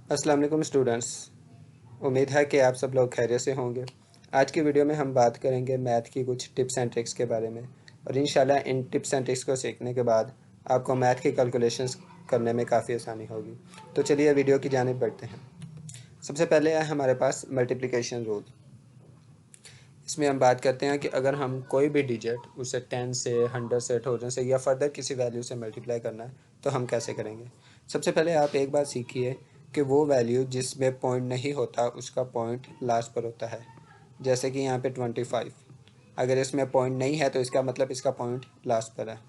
अस्सलाम वालेकुम स्टूडेंट्स। उम्मीद है कि आप सब लोग खैरियत से होंगे। आज की वीडियो में हम बात करेंगे मैथ की कुछ टिप्स एंड ट्रिक्स के बारे में और इंशाल्लाह इन टिप्स एंड ट्रिक्स को सीखने के बाद आपको मैथ की कैलकुलेशंस करने में काफ़ी आसानी होगी। तो चलिए वीडियो की जानिब बढ़ते हैं। सबसे पहले है हमारे पास मल्टीप्लिकेशन रूल। इसमें हम बात करते हैं कि अगर हम कोई भी डिजिट उसे 10 से 100 से 1000 से या फर्दर किसी वैल्यू से मल्टीप्लाई करना है तो हम कैसे करेंगे। सबसे पहले आप एक बात सीखिए कि वो वैल्यू जिसमें पॉइंट नहीं होता उसका पॉइंट लास्ट पर होता है। जैसे कि यहाँ पे 25, अगर इसमें पॉइंट नहीं है तो इसका मतलब इसका पॉइंट लास्ट पर है।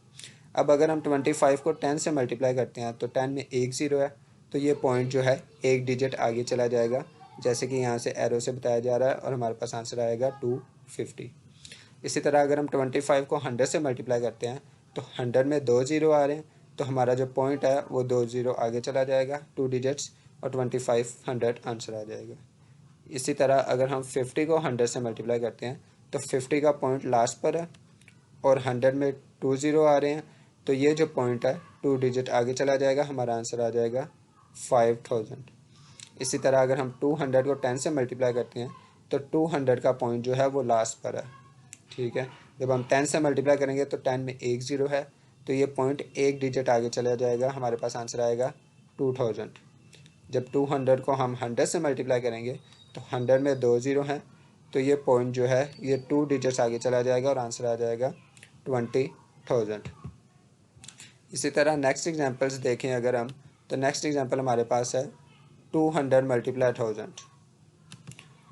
अब अगर हम 25 को 10 से मल्टीप्लाई करते हैं तो 10 में एक ज़ीरो है, तो ये पॉइंट जो है एक डिजिट आगे चला जाएगा, जैसे कि यहाँ से एरो से बताया जा रहा है, और हमारे पास आंसर आएगा 250। इसी तरह अगर हम 25 को 100 से मल्टीप्लाई करते हैं तो 100 में दो ज़ीरो आ रहे हैं, तो हमारा जो पॉइंट है वो दो ज़ीरो आगे चला जाएगा, टू डिजिट्स, और 2500 आंसर आ जाएगा। इसी तरह अगर हम 50 को 100 से मल्टीप्लाई करते हैं तो 50 का पॉइंट लास्ट पर है और 100 में टू ज़ीरो आ रहे हैं, तो ये जो पॉइंट है टू डिजिट आगे चला जाएगा, हमारा आंसर आ जाएगा 5000। इसी तरह अगर हम 200 को 10 से मल्टीप्लाई करते हैं तो 200 का पॉइंट जो है वो लास्ट पर है। ठीक है, जब हम 10 से मल्टीप्लाई करेंगे तो 10 में एक ज़ीरो है, तो ये पॉइंट एक डिजिट आगे चला जाएगा, हमारे पास आंसर आएगा 2000। जब 200 को हम 100 से मल्टीप्लाई करेंगे तो 100 में दो ज़ीरो हैं, तो ये पॉइंट जो है ये टू डिजिट्स आगे चला जाएगा और आंसर आ जाएगा 20000। इसी तरह नेक्स्ट एग्जांपल्स देखें अगर हम, तो नेक्स्ट एग्जांपल हमारे पास है 200 मल्टीप्लाई 1000।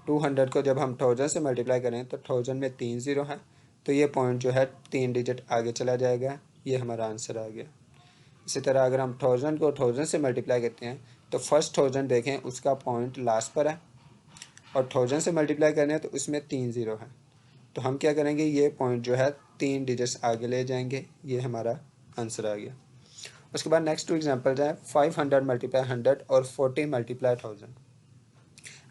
200 को जब हम 1000 से मल्टीप्लाई करें तो 1000 में तीन ज़ीरो है, तो ये पॉइंट जो है तीन डिजिट आगे चला जाएगा, ये हमारा आंसर आ गया। इसी तरह अगर हम 1000 को 1000 से मल्टीप्लाई करते हैं तो फर्स्ट 1000 देखें उसका पॉइंट लास्ट पर है, और 1000 से मल्टीप्लाई करें तो उसमें तीन ज़ीरो है, तो हम क्या करेंगे, ये पॉइंट जो है तीन डिजिट्स आगे ले जाएंगे, ये हमारा आंसर आ गया। उसके बाद नेक्स्ट टू एग्जाम्पल्स हैं 500 मल्टीप्लाई 100 और 40 मल्टीप्लाई 1000।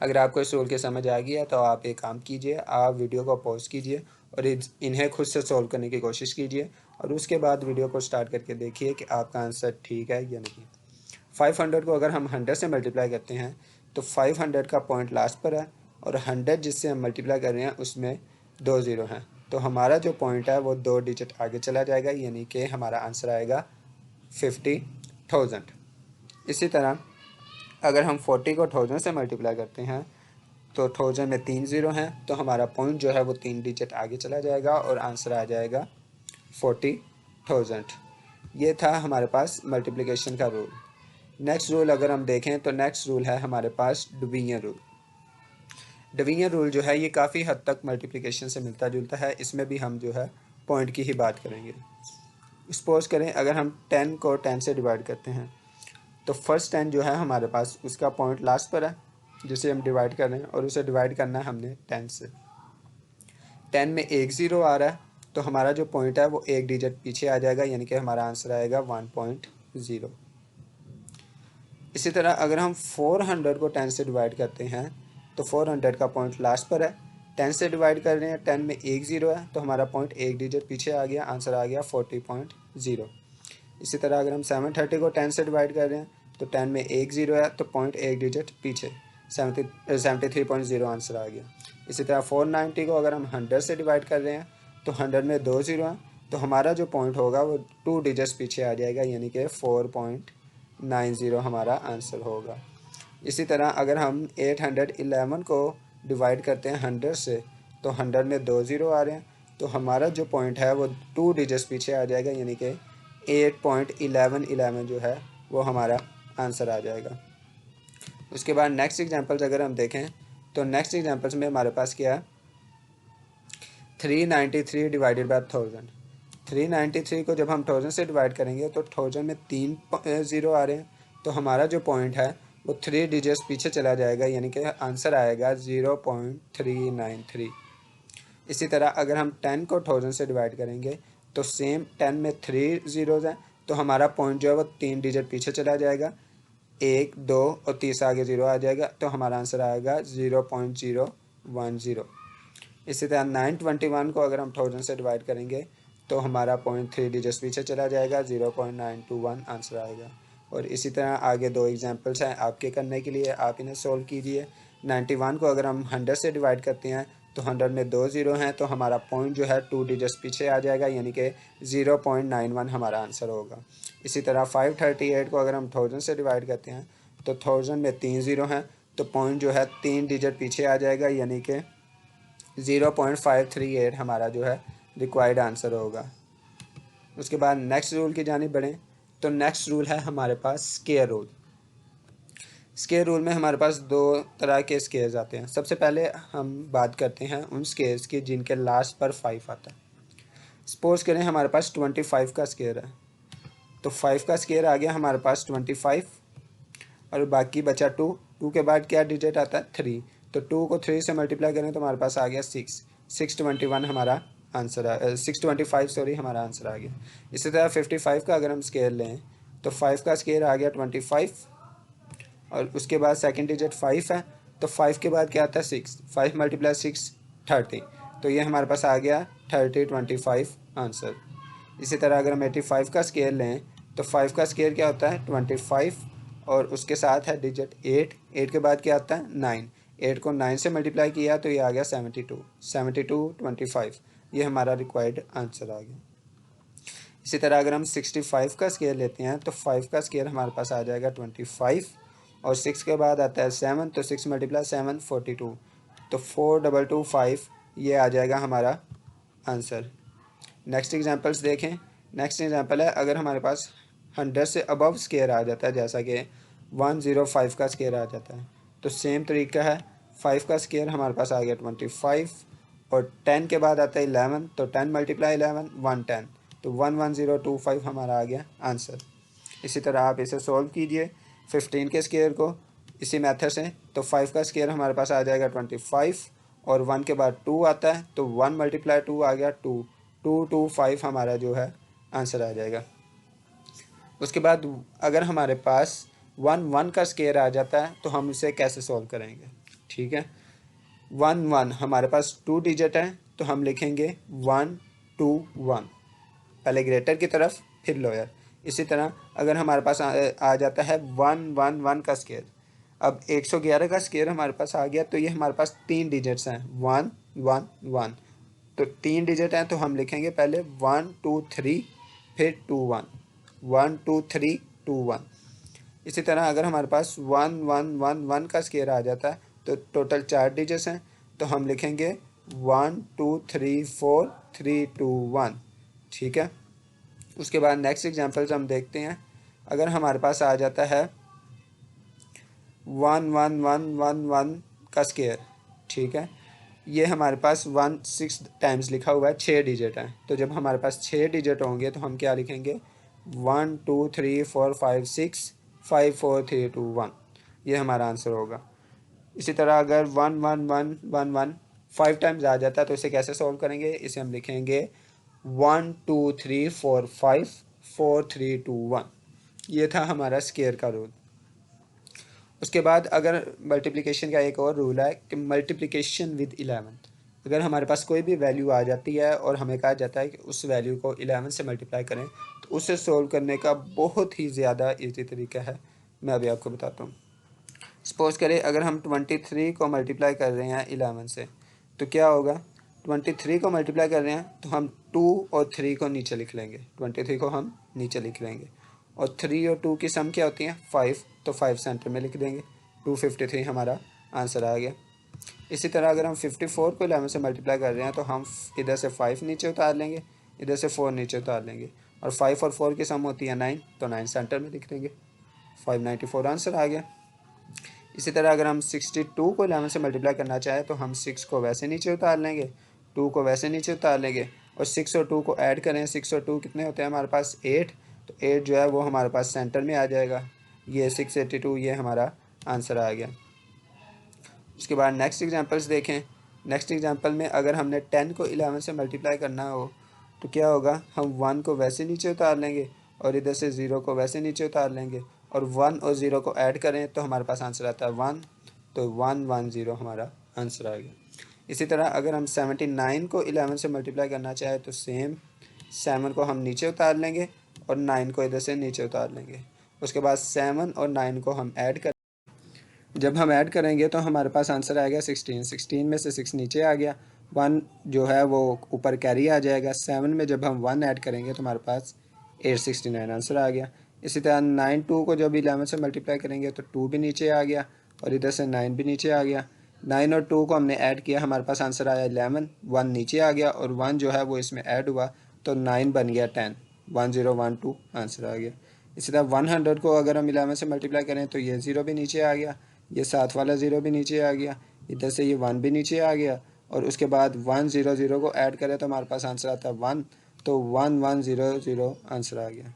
अगर आपको इस रूल की समझ आ गया तो आप एक काम कीजिए, आप वीडियो को पॉज कीजिए और इन्हें खुद से सॉल्व करने की कोशिश कीजिए, और उसके बाद वीडियो को स्टार्ट करके देखिए कि आपका आंसर ठीक है या नहीं। 500 को अगर हम 100 से मल्टीप्लाई करते हैं तो 500 का पॉइंट लास्ट पर है, और 100 जिससे हम मल्टीप्लाई कर रहे हैं उसमें दो ज़ीरो हैं, तो हमारा जो पॉइंट है वो दो डिजिट आगे चला जाएगा, यानी कि हमारा आंसर आएगा 50,000। इसी तरह अगर हम 40 को 1000 से मल्टीप्लाई करते हैं तो 1000 में तीन ज़ीरो हैं, तो हमारा पॉइंट जो है वो तीन डिजिट आगे चला जाएगा और आंसर आ जाएगा 40,000। ये था हमारे पास मल्टीप्लिकेशन का रूल। नेक्स्ट रूल अगर हम देखें तो नेक्स्ट रूल है हमारे पास डिवीजन रूल। डिवीजन रूल जो है ये काफ़ी हद तक मल्टीप्लिकेशन से मिलता जुलता है, इसमें भी हम जो है पॉइंट की ही बात करेंगे। सपोज करें अगर हम 10 को 10 से डिवाइड करते हैं तो फर्स्ट 10 जो है हमारे पास उसका पॉइंट लास्ट पर है, जिसे हम डिवाइड कर रहे हैं, और उसे डिवाइड करना है हमने 10 से। 10 में एक ज़ीरो आ रहा है, तो हमारा जो पॉइंट है वो एक डिजिट पीछे आ जाएगा, यानी कि हमारा आंसर आएगा 1.0। इसी तरह अगर हम 400 को 10 से डिवाइड करते हैं तो 400 का पॉइंट लास्ट पर है, 10 से डिवाइड कर रहे हैं, 10 में एक ज़ीरो है, तो हमारा पॉइंट एक डिजिट पीछे आ गया, आंसर आ गया 40.0। इसी तरह अगर हम 730 को 10 से डिवाइड कर रहे हैं तो 10 में एक ज़ीरो है, तो पॉइंट एक डिजिट पीछे 73.0 आंसर आ गया। इसी तरह 490 को अगर हम 100 से डिवाइड कर रहे हैं तो 100 में दो ज़ीरो हैं, तो हमारा जो पॉइंट होगा वो टू डिजिट्स पीछे आ जाएगा, यानी कि 4.90 हमारा आंसर होगा। इसी तरह अगर हम 811 को डिवाइड करते हैं 100 से तो 100 में दो ज़ीरो आ रहे हैं, तो हमारा जो पॉइंट है वो टू डिजिट्स पीछे आ जाएगा, यानी कि 8.1111 जो है वो हमारा आंसर आ जाएगा। उसके बाद नेक्स्ट एग्जांपल्स अगर हम देखें तो नेक्स्ट एग्जांपल्स में हमारे पास क्या है, 393 डिवाइडेड बाय 1000। 393 को जब हम 1000 से डिवाइड करेंगे तो 1000 में तीन ज़ीरो आ रहे हैं, तो हमारा जो पॉइंट है वो थ्री डिजिट्स पीछे चला जाएगा, यानी कि आंसर आएगा 0.393। इसी तरह अगर हम 10 को 1000 से डिवाइड करेंगे तो सेम 10 में थ्री ज़ीरोज़ हैं, तो हमारा पॉइंट जो है वो तीन डिजिट पीछे चला जाएगा, एक दो और तीसरा आगे ज़ीरो आ जाएगा, तो हमारा आंसर आएगा 0.010। इसी तरह 921 को अगर हम 1000 से डिवाइड करेंगे तो हमारा पॉइंट थ्री डिजिट्स पीछे चला जाएगा, 0.921 आंसर आएगा। और इसी तरह आगे 2 एग्जांपल्स हैं आपके करने के लिए, आप इन्हें सोल्व कीजिए। 91 को अगर हम 100 से डिवाइड करते हैं तो 100 में 2 ज़ीरो हैं, तो हमारा पॉइंट जो है 2 डिजिट्स पीछे आ जाएगा, यानी कि 0.91 हमारा आंसर होगा। इसी तरह 538 को अगर हम 1000 से डिवाइड करते हैं तो 1000 में 3 ज़ीरो हैं, तो पॉइंट जो है 3 डिजिट पीछे आ जाएगा, यानी कि 0.538 हमारा जो है रिक्वायर्ड आंसर होगा। उसके बाद नेक्स्ट रूल की जानिब बढ़ें तो नेक्स्ट रूल है हमारे पास स्क्वायर रूल। स्क्वायर रूल में हमारे पास 2 तरह के स्क्वायर्स आते हैं। सबसे पहले हम बात करते हैं उन स्क्वायर्स की जिनके लास्ट पर 5 आता है। सपोज करें हमारे पास 25 का स्क्वायर है, तो 5 का स्क्वायर आ गया हमारे पास 25 और बाकी बचा 2। 2 के बाद क्या डिजिट आता है 3, तो 2 को 3 से मल्टीप्लाई करें तो हमारे पास आ गया 621 हमारा आंसर 625 सॉरी हमारा आंसर आ गया। इसी तरह 55 का अगर हम स्क्वायर लें तो 5 का स्क्वायर आ गया 25 और उसके बाद सेकंड डिजिट 5 है, तो 5 के बाद क्या आता है 6, 5 मल्टीप्लाई 6 30, तो ये हमारे पास आ गया 25 आंसर। इसी तरह अगर हम 85 का स्क्वायर लें तो 5 का स्क्वायर क्या होता है 25 और उसके साथ है डिजिट 8, 8 के बाद क्या आता है 9, 8 को 9 से मल्टीप्लाई किया तो ये आ गया 72 25, ये हमारा रिक्वायर्ड आंसर आ गया। इसी तरह अगर हम 65 का स्क्वायर लेते हैं तो 5 का स्क्वायर हमारे पास आ जाएगा 25 और 6 के बाद आता है 7, तो 6 मल्टीप्लाई 7 42, तो 4225 ये आ जाएगा हमारा आंसर। नेक्स्ट एग्जांपल्स देखें। नेक्स्ट एग्जांपल है अगर हमारे पास 100 से अबव स्क्वायर आ जाता है, जैसा कि 105 का स्क्वायर आ जाता है, तो सेम तरीका है। 5 का स्क्वायर हमारे पास आ गया 25 और 10 के बाद आता है 11, तो 10 मल्टीप्लाई 11 110, तो 11025 हमारा आ गया आंसर। इसी तरह आप इसे सॉल्व कीजिए 15 के स्क्वायर को इसी मेथड से, तो 5 का स्क्वायर हमारे पास आ जाएगा 25 और 1 के बाद 2 आता है, तो 1 मल्टीप्लाई 2 आ गया 225 हमारा जो है आंसर आ जाएगा। उसके बाद अगर हमारे पास 1 का स्क्वायर आ जाता है तो हम इसे कैसे सॉल्व करेंगे, ठीक है। 1 हमारे पास 2 डिजिट है, तो हम लिखेंगे 1 2 1, पहले ग्रेटर की तरफ फिर लोअर। इसी तरह अगर हमारे पास आ जाता है 1 का स्क्वायर, अब 111 का स्क्वायर हमारे पास आ गया, तो ये हमारे पास 3 डिजिट्स हैं 1 1 1, तो 3 डिजिट हैं, तो हम लिखेंगे पहले 1 2 3 फिर 2 1, 1 2 3 2 1। इसी तरह अगर हमारे पास 1 1 1 1 का स्क्वायर आ जाता है तो टोटल 4 डिजिट्स हैं, तो हम लिखेंगे 1 2 3 4 3 2 1, ठीक है। उसके बाद नेक्स्ट एग्जांपल्स हम देखते हैं। अगर हमारे पास आ जाता है 1 1 1 1 1 का स्क्वायर, ठीक है, ये हमारे पास 1 6 टाइम्स लिखा हुआ है, 6 डिजिट है, तो जब हमारे पास 6 डिजिट होंगे तो हम क्या लिखेंगे 1 2 3 4 5 6 5 4 3 2 1, ये हमारा आंसर होगा। इसी तरह अगर 1 1 1 1 1 5 टाइम्स आ जाता है तो इसे कैसे सॉल्व करेंगे, इसे हम लिखेंगे 1 2 3 4 5 4 3 2 1, ये था हमारा स्क्वायर का रूल। उसके बाद अगर मल्टीप्लिकेशन का एक और रूल है कि मल्टीप्लिकेशन विद 11, अगर हमारे पास कोई भी वैल्यू आ जाती है और हमें कहा जाता है कि उस वैल्यू को 11 से मल्टीप्लाई करें, तो उसे सोल्व करने का बहुत ही ज़्यादा ईजी तरीका है, मैं अभी आपको बताता हूँ। सपोज करें अगर हम 23 को मल्टीप्लाई कर रहे हैं 11 से, तो क्या होगा 23 को मल्टीप्लाई कर रहे हैं तो हम 2 और 3 को नीचे लिख लेंगे, 23 को हम नीचे लिख लेंगे और 3 और 2 की सम क्या होती है 5, तो 5 सेंटर में लिख देंगे, 253 हमारा आंसर आ गया। इसी तरह अगर हम 54 को 11 से मल्टीप्लाई कर रहे हैं तो हम इधर से 5 नीचे उतार लेंगे, इधर से 4 नीचे उतार लेंगे और 5 और 4 की सम होती है 9, तो 9 सेंटर में लिख देंगे, 594 आंसर आ गया। इसी तरह अगर हम 62 को 11 से मल्टीप्लाई करना चाहें तो हम 6 को वैसे नीचे उतार लेंगे, 2 को वैसे नीचे उतार लेंगे और 6 और 2 को ऐड करें, 6 और 2 कितने होते हैं हमारे पास 8, तो 8 जो है वो हमारे पास सेंटर में आ जाएगा, ये 682 ये हमारा आंसर आ गया। उसके बाद नेक्स्ट एग्जांपल्स देखें। नेक्स्ट एग्जांपल में अगर हमने 10 को 11 से मल्टीप्लाई करना हो तो क्या होगा, हम 1 को वैसे नीचे उतार लेंगे और इधर से 0 को वैसे नीचे उतार लेंगे और 1 और 0 को ऐड करें तो हमारे पास आंसर आता है 1, तो 110 हमारा आंसर आ गया। इसी तरह अगर हम 79 को 11 से मल्टीप्लाई करना चाहें तो सेम 7 को हम नीचे उतार लेंगे और 9 को इधर से नीचे उतार लेंगे उसके बाद 7 और 9 को हम ऐड कर, जब हम ऐड करेंगे तो हमारे पास आंसर आएगा 16। 16 में से 6 नीचे आ गया, 1 जो है वो ऊपर कैरी आ जाएगा। 7 में जब हम 1 ऐड करेंगे तो हमारे पास 869 आंसर आ गया। इसी तरह 9 2 को जब 11 से मल्टीप्लाई करेंगे तो 2 भी नीचे आ गया और इधर से 9 भी नीचे आ गया। 9 और 2 को हमने ऐड किया, हमारे पास आंसर आया 11, 1 नीचे आ गया और 1 जो है वो इसमें ऐड हुआ तो 9 बन गया 10, 1012 आंसर आ गया। इसी तरह 100 को अगर हम 11 से मल्टीप्लाई करें तो ये 0 भी नीचे आ गया, ये साथ वाला 0 भी नीचे आ गया, इधर से ये 1 भी नीचे आ गया और उसके बाद 100 को ऐड करें तो हमारे पास आंसर आता है 1, तो 1100 आंसर आ गया।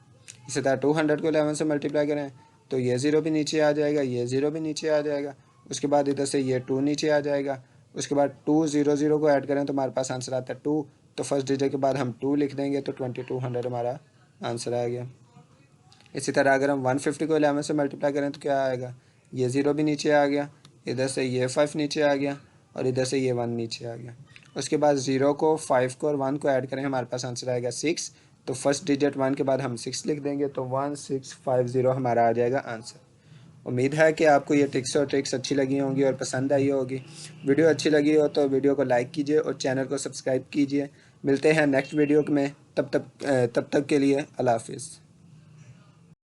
इसी तरह 200 को 11 से मल्टीप्लाई करें तो ये 0 भी नीचे आ जाएगा, ये 0 भी नीचे आ जाएगा, उसके बाद इधर से ये 2 नीचे आ जाएगा, उसके बाद 200 को ऐड करें तो हमारे पास आंसर आता है 2, तो फर्स्ट डिजिट के बाद हम 2 लिख देंगे तो 2200 हमारा आंसर आ गया। इसी तरह अगर हम 150 को 11 से मल्टीप्लाई करें तो क्या आएगा, ये 0 भी नीचे आ गया, इधर से ये 5 नीचे आ गया और इधर से ये 1 नीचे आ गया। उसके बाद 0 को 5 को और 1 को ऐड करें हमारे पास आंसर आएगा 6, तो फर्स्ट डिजिट 1 के बाद हम 6 लिख देंगे तो 1650 हमारा आ जाएगा आंसर। उम्मीद है कि आपको ये टिप्स और ट्रिक्स अच्छी लगी होंगी और पसंद आई होगी। वीडियो अच्छी लगी हो तो वीडियो को लाइक कीजिए और चैनल को सब्सक्राइब कीजिए। मिलते हैं नेक्स्ट वीडियो में, तब तक के लिए अल्लाह हाफिज़।